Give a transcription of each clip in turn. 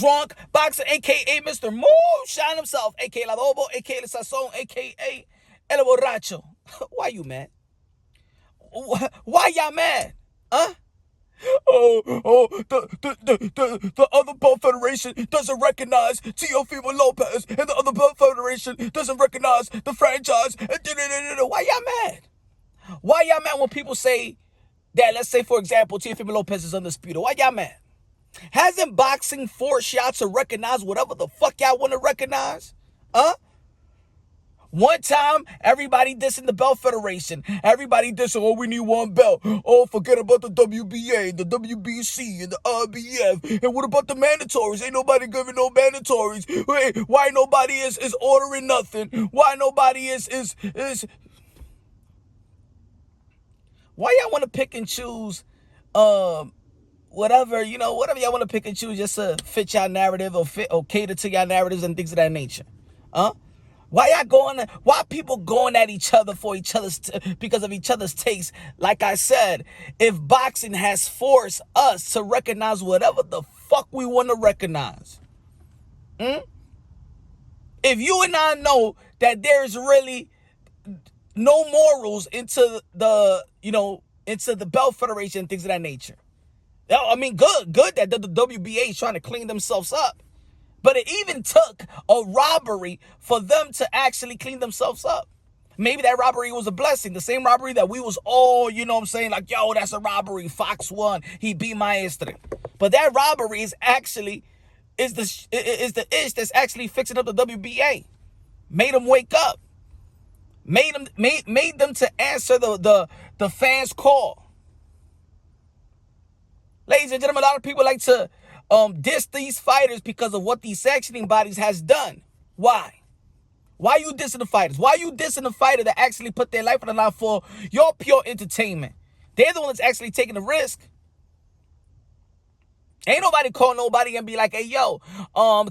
drunk boxer, a.k.a. Mr. Moonshine himself, a.k.a. La Lobo, a.k.a. El Sazon, a.k.a. El Borracho. Why you mad? Why y'all mad? Huh? The other belt federation doesn't recognize Teofimo Lopez, and the other belt federation doesn't recognize the franchise. Why y'all mad? Why y'all mad when people say that, let's say, for example, Teofimo Lopez is undisputed? Why y'all mad? Hasn't boxing forced y'all to recognize whatever the fuck y'all want to recognize? Huh? One time, everybody dissing the belt federation. Everybody dissing, oh, we need one belt. Oh, forget about the WBA, the WBC, and the RBF. And what about the mandatories? Ain't nobody giving no mandatories. Why nobody is ordering nothing? Why nobody is... Why y'all want to pick and choose whatever y'all want to pick and choose just to fit y'all narrative or cater to y'all narratives and things of that nature? Huh? Why people going at each other for because of each other's takes? Like I said, if boxing has forced us to recognize whatever the fuck we want to recognize. If you and I know that there's really no morals into the belt federation and things of that nature. I mean, good that the WBA is trying to clean themselves up. But it even took a robbery for them to actually clean themselves up. Maybe that robbery was a blessing. The same robbery that we was all, like, yo, that's a robbery. Fox won. He beat Maestre. But that robbery is the ish that's actually fixing up the WBA. Made them wake up. Made them to answer the fans' call. Ladies and gentlemen, a lot of people like to diss these fighters because of what these sanctioning bodies has done. Why? Why you dissing the fighters? Why you dissing the fighter that actually put their life on the line for your pure entertainment? They're the one that's actually taking the risk. Ain't nobody call nobody and be like, hey, yo,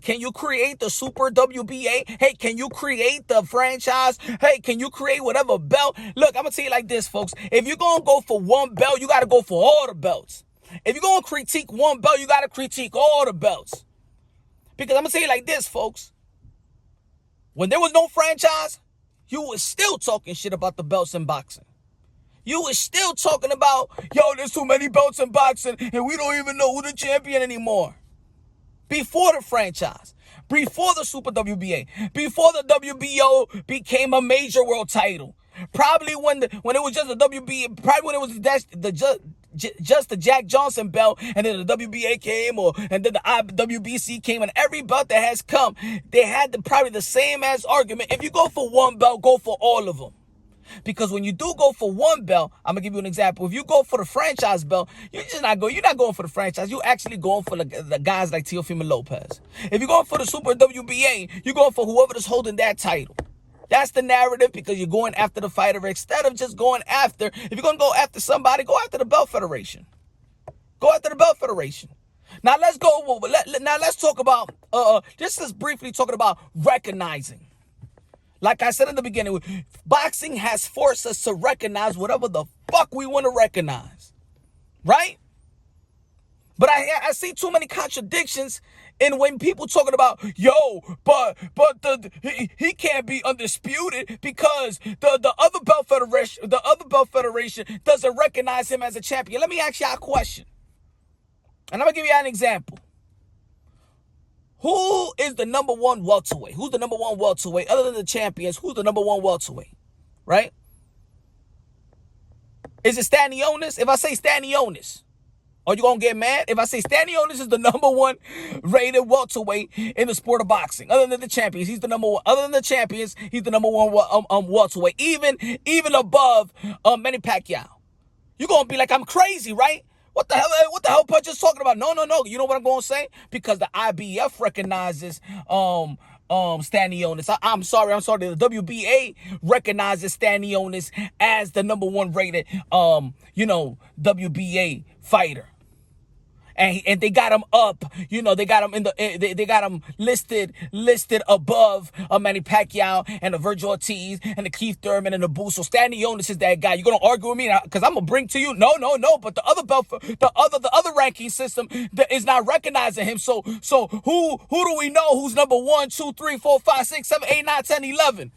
can you create the Super WBA? Hey, can you create the franchise? Hey, can you create whatever belt? Look, I'm going to tell you like this, folks. If you're going to go for one belt, you got to go for all the belts. If you're going to critique one belt, you got to critique all the belts. Because I'm going to tell you like this, folks. When there was no franchise, you was still talking shit about the belts in boxing. You was still talking about, yo, there's too many belts in boxing and we don't even know who the champion anymore. Before the franchise, before the Super WBA, before the WBO became a major world title. Probably when it was just the WBA, probably when it was just the Jack Johnson belt, and then the WBA came, and then the WBC came, and every belt that has come, they had probably the same as argument. If you go for one belt, go for all of them. Because when you do go for one belt, I'm gonna give you an example. If you go for the franchise belt, you're not going for the franchise. You're actually going for the guys like Teofimo Lopez. If you're going for the Super WBA, you're going for whoever is holding that title. That's the narrative, because you're going after the fighter instead of just going after. If you're gonna go after somebody, go after the belt federation. Go after the belt federation. Now let's go. Now let's talk about just briefly talking about recognizing. Like I said in the beginning, boxing has forced us to recognize whatever the fuck we want to recognize. Right? But I see too many contradictions in when people talking about, yo, but he can't be undisputed because the other belt federation doesn't recognize him as a champion. Let me ask you a question. And I'm going to give you an example. Who is the number one welterweight? Who's the number one welterweight? Other than the champions, who's the number one welterweight? Right? Is it Stanionis? If I say Stanionis, are you going to get mad? If I say Stanionis is the number one rated welterweight in the sport of boxing. Other than the champions, he's the number one. Other than the champions, he's the number one welterweight. Even above Manny Pacquiao. You're going to be like, I'm crazy, right? What the hell Punch is talking about? No. You know what I'm going to say? Because the IBF recognizes Stanionis. I'm sorry. The WBA recognizes Stanionis as the number one rated WBA fighter. and they got him up. You know, they got him in the they got him listed above Manny Pacquiao and the Virgil Ortiz and the Keith Thurman and the Boots. So Stanley Jonas is that guy. You're gonna argue with me because I'm gonna bring to you no. But the other belt, the other ranking system that is not recognizing him. So who do we know who's number 1, 2, 3, 4, 5, 6, 7, 8, 9, 10, 11?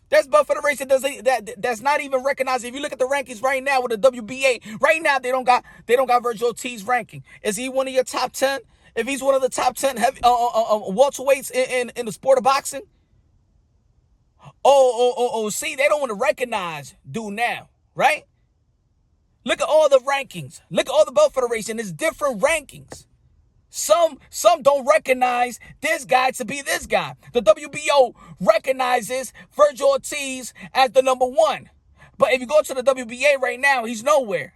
That's Belt Federation that's not even recognized. If you look at the rankings right now with the WBA, right now they don't got Virgil Ortiz ranking. Is he one of your top 10? If he's one of the top 10 heavy welterweights in the sport of boxing? See, they don't want to recognize dude now, right? Look at all the rankings. Look at all the Belt Federation. It's different rankings. Some don't recognize this guy to be this guy. The WBO recognizes Virgil Ortiz as the number 1. But if you go to the WBA right now, he's nowhere.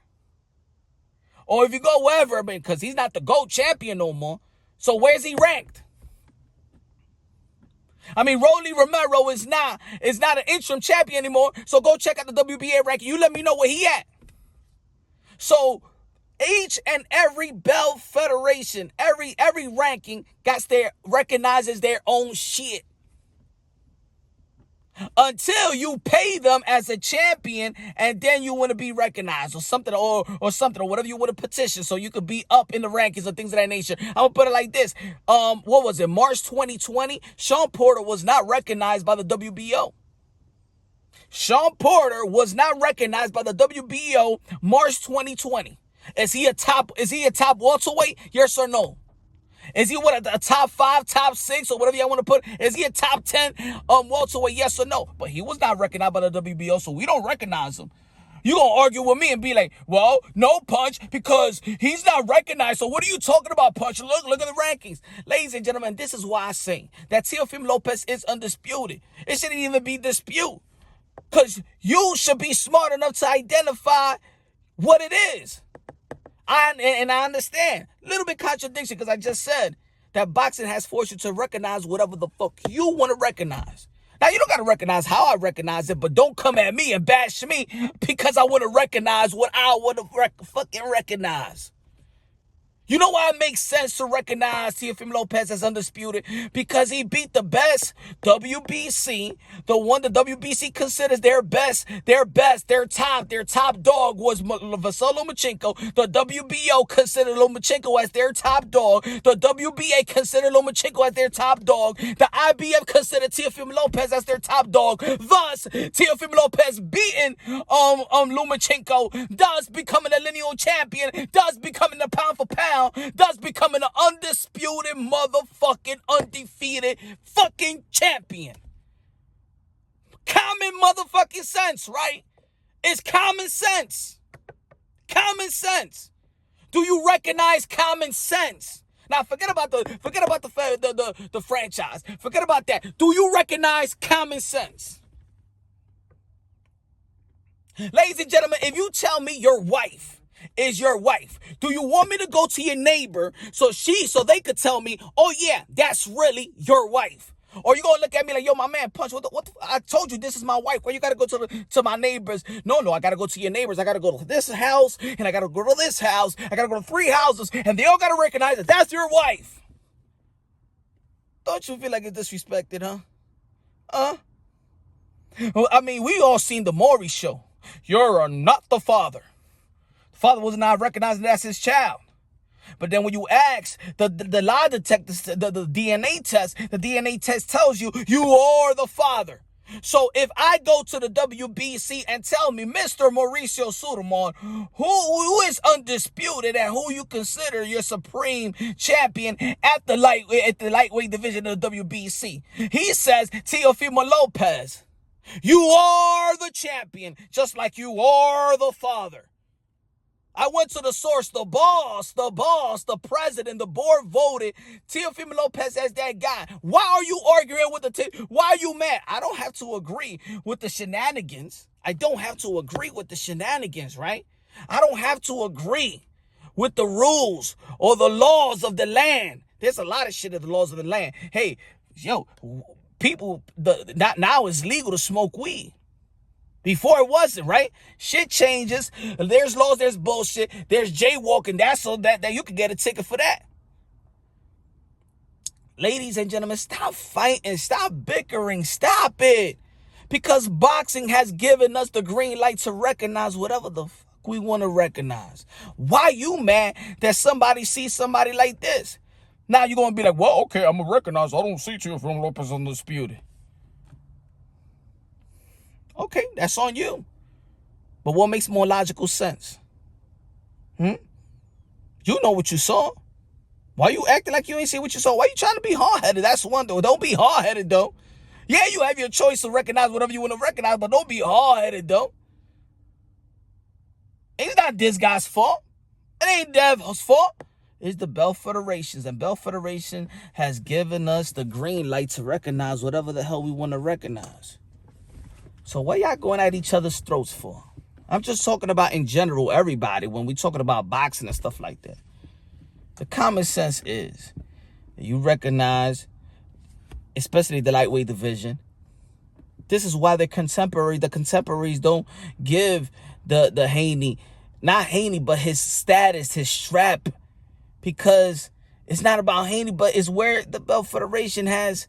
Or if you go wherever, because he's not the GOAT champion no more. So where's he ranked? I mean, Rolly Romero is not an interim champion anymore. So go check out the WBA ranking. You let me know where he at. So each and every belt federation, every ranking recognizes their own shit. Until you pay them as a champion and then you want to be recognized or something or whatever you want to petition so you could be up in the rankings or things of that nature. I'm going to put it like this. What was it? March 2020, Sean Porter was not recognized by the WBO. Sean Porter was not recognized by the WBO March 2020. Is he a top welterweight? Yes or no? Is he a top 5, top 6, or whatever you want to put? Is he a top 10 welterweight? Yes or no? But he was not recognized by the WBO, so we don't recognize him. You gonna argue with me and be like, well, no, Punch, because he's not recognized. So what are you talking about, Punch? Look at the rankings. Ladies and gentlemen, this is why I say that Teofimo Lopez is undisputed. It shouldn't even be dispute. Because you should be smart enough to identify what it is. I understand. A little bit contradiction because I just said that boxing has forced you to recognize whatever the fuck you want to recognize. Now, you don't got to recognize how I recognize it, but don't come at me and bash me because I want to recognize what I want to fucking recognize. You know why it makes sense to recognize Teofimo Lopez as undisputed? Because he beat the best WBC, the one the WBC considers their best, their top dog was Vasily Lomachenko. The WBO considered Lomachenko as their top dog. The WBA considered Lomachenko as their top dog. The IBF considered Teofimo Lopez as their top dog. Thus, Teofimo Lopez beating Lomachenko, thus becoming a lineal champion, thus becoming the pound for pound, thus becoming an undisputed motherfucking undefeated fucking champion. Common motherfucking sense, right? It's common sense. Common sense. Do you recognize common sense? Now forget about the franchise. Forget about that. Do you recognize common sense? Ladies and gentlemen, if you tell me your wife is your wife, do you want me to go to your neighbor so they could tell me, oh yeah, that's really your wife? Or you gonna look at me like, yo, my man, Punch, I told you this is my wife. Why you gotta go to my neighbors? No, I gotta go to your neighbors. I gotta go to this house, and I gotta go to this house. I gotta go to 3 houses, and they all gotta recognize that that's your wife. Don't you feel like it's disrespected, huh? Well, I mean, we all seen the Maury show. You're not the father. The father was not recognizing that's his child. But then when you ask the lie detector, the DNA test tells you are the father. So if I go to the WBC and tell me, Mr. Mauricio Sulaiman, who is undisputed and who you consider your supreme champion at the lightweight division of the WBC, he says Teofimo Lopez. You are the champion, just like you are the father. I went to the source, the boss, the president, the board voted Teofimo Lopez as that guy. Why are you arguing with why are you mad? I don't have to agree with the shenanigans. I don't have to agree with the shenanigans, right? I don't have to agree with the rules or the laws of the land. There's a lot of shit in the laws of the land. Hey, yo, people, now it's legal to smoke weed. Before it wasn't, right? Shit changes. There's laws, there's bullshit. There's jaywalking. That's so that you could get a ticket for that. Ladies and gentlemen, stop fighting. Stop bickering. Stop it. Because boxing has given us the green light to recognize whatever the fuck we want to recognize. Why you mad that somebody sees somebody like this? Now you're going to be like, well, okay, I'm going to recognize. I don't see Teofimo Lopez Undisputed. Okay, that's on you. But what makes more logical sense? You know what you saw. Why you acting like you ain't see what you saw? Why you trying to be hard-headed? That's one though. Don't be hard-headed though. Yeah, you have your choice to recognize whatever you want to recognize, but don't be hard-headed though. It's not this guy's fault. It ain't Dev's fault. It's the Belt Federation's. And Belt Federation has given us the green light to recognize whatever the hell we want to recognize. So what y'all going at each other's throats for? I'm just talking about in general, everybody, when we talking about boxing and stuff like that. The common sense is you recognize, especially the lightweight division. This is why the contemporaries don't give the Haney, not Haney, but his status, his strap, because it's not about Haney, but it's where the Belt Federation has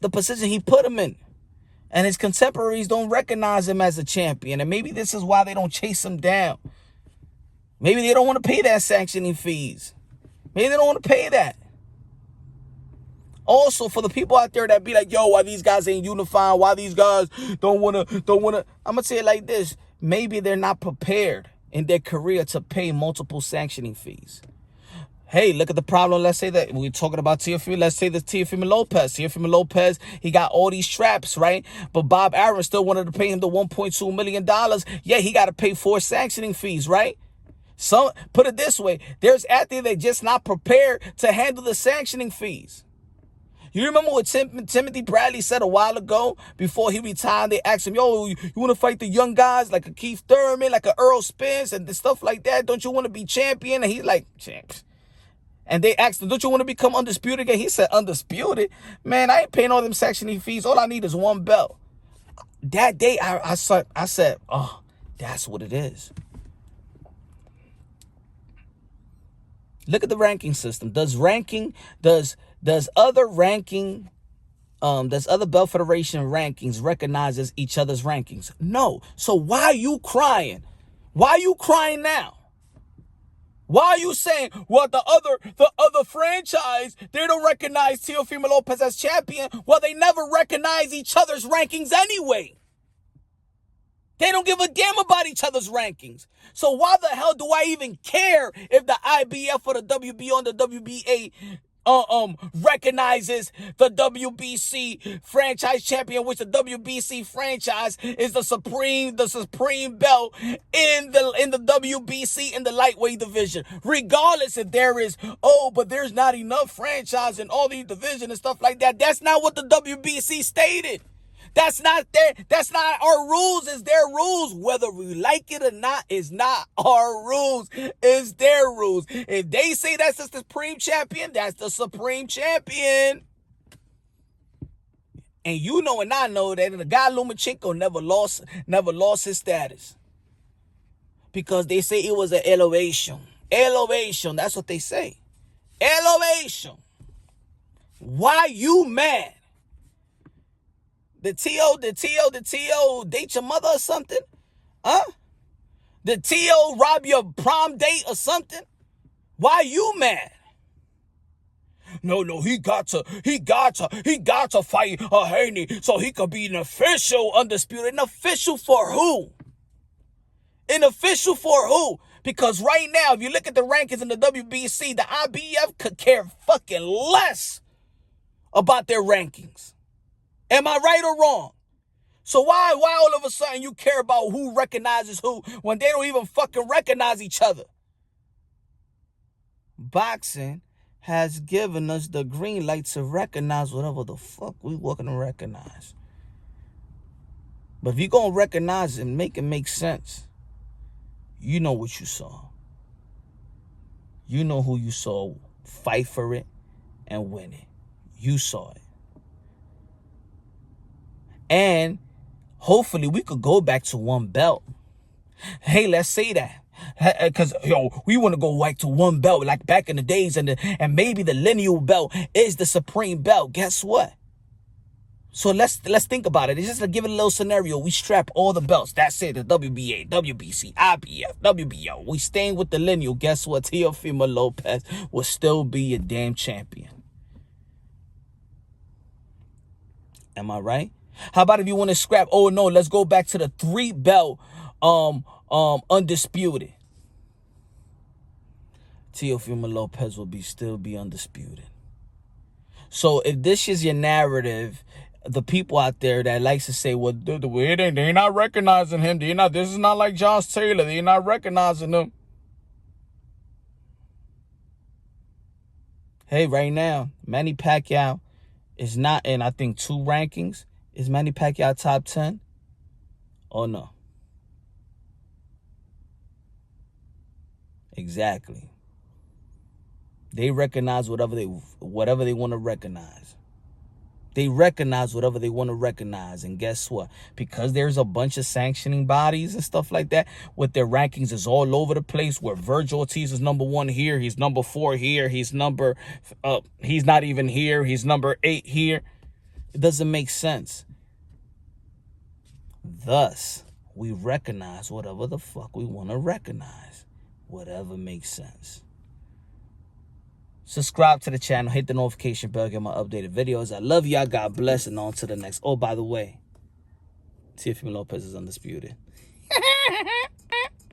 the position he put him in. And his contemporaries don't recognize him as a champion. And maybe this is why they don't chase him down. Maybe they don't want to pay that sanctioning fees. Maybe they don't want to pay that. Also, for the people out there that be like, yo, why these guys ain't unifying? Why these guys don't want to. I'm going to say it like this. Maybe they're not prepared in their career to pay multiple sanctioning fees. Hey, look at the problem. Let's say that we're talking about Teofimo. Let's say the Teofimo Lopez. Teofimo Lopez, he got all these traps, right? But Bob Arum still wanted to pay him the $1.2 million. Yeah, he got to pay 4 sanctioning fees, right? So, put it this way. There's athletes that just not prepared to handle the sanctioning fees. You remember what Timothy Bradley said a while ago before he retired? They asked him, yo, you want to fight the young guys like a Keith Thurman, like a Earl Spence and stuff like that? Don't you want to be champion? And he's like, champs. And they asked him, don't you want to become undisputed again? He said, undisputed? Man, I ain't paying all them sanctioning fees. All I need is 1 belt. That day, I said, oh, that's what it is. Look at the ranking system. Does other Belt Federation rankings recognizes each other's rankings? No. So why are you crying? Why are you crying now? Why are you saying, well, the other franchise, they don't recognize Teofimo Lopez as champion? Well, they never recognize each other's rankings anyway. They don't give a damn about each other's rankings. So why the hell do I even care if the IBF or the WBO and the WBA recognizes the WBC franchise champion, which the WBC franchise is the supreme belt in the WBC in the lightweight division. Regardless if there is, but there's not enough franchise in all these divisions and stuff like that. That's not what the WBC stated. That's not our rules. It's their rules. Whether we like it or not is not our rules. It's their rules. If they say that's the supreme champion, that's the supreme champion. And you know and I know that the guy Lomachenko never lost his status. Because they say it was an elevation. Elevation, that's what they say. Elevation. Why you mad? The T.O. date your mother or something? Huh? The T.O. rob your prom date or something? Why you mad? No, he got to fight Haney so he could be an official undisputed. An official for who? An official for who? Because right now, if you look at the rankings in the WBC, the IBF could care fucking less about their rankings. Am I right or wrong? So why all of a sudden you care about who recognizes who when they don't even fucking recognize each other? Boxing has given us the green light to recognize whatever the fuck we want to recognize. But if you're going to recognize it and make it make sense, you know what you saw. You know who you saw fight for it and win it. You saw it. And hopefully we could go back to one belt. Hey, let's say that. Because, yo, we want to go back to one belt like back in the days, and maybe the lineal belt is the supreme belt. Guess what? So let's think about it. It's just to give it a little scenario. We strap all the belts. That's it. The WBA, WBC, IBF, WBO. We staying with the lineal. Guess what? Teofimo Lopez will still be a damn champion. Am I right? How about if you want to scrap? Oh no, let's go back to the 3-belt undisputed. Teofimo Lopez will still be undisputed. So if this is your narrative, the people out there that likes to say, well, they're not recognizing him. This is not like Josh Taylor. They're not recognizing him. Hey, right now, Manny Pacquiao is not in, I think, 2 rankings. Is Manny Pacquiao top 10? Oh, no. Exactly. They recognize whatever they want to recognize. They recognize whatever they want to recognize. And guess what? Because there's a bunch of sanctioning bodies and stuff like that, with their rankings is all over the place, where Virgil Ortiz is number 1 here. He's number 4 here. He's not even here. He's number 8 here. It doesn't make sense. Thus, we recognize whatever the fuck we want to recognize. Whatever makes sense. Subscribe to the channel. Hit the notification bell. Get my updated videos. I love y'all. God bless. And on to the next. Oh, by the way, Teofimo Lopez is undisputed.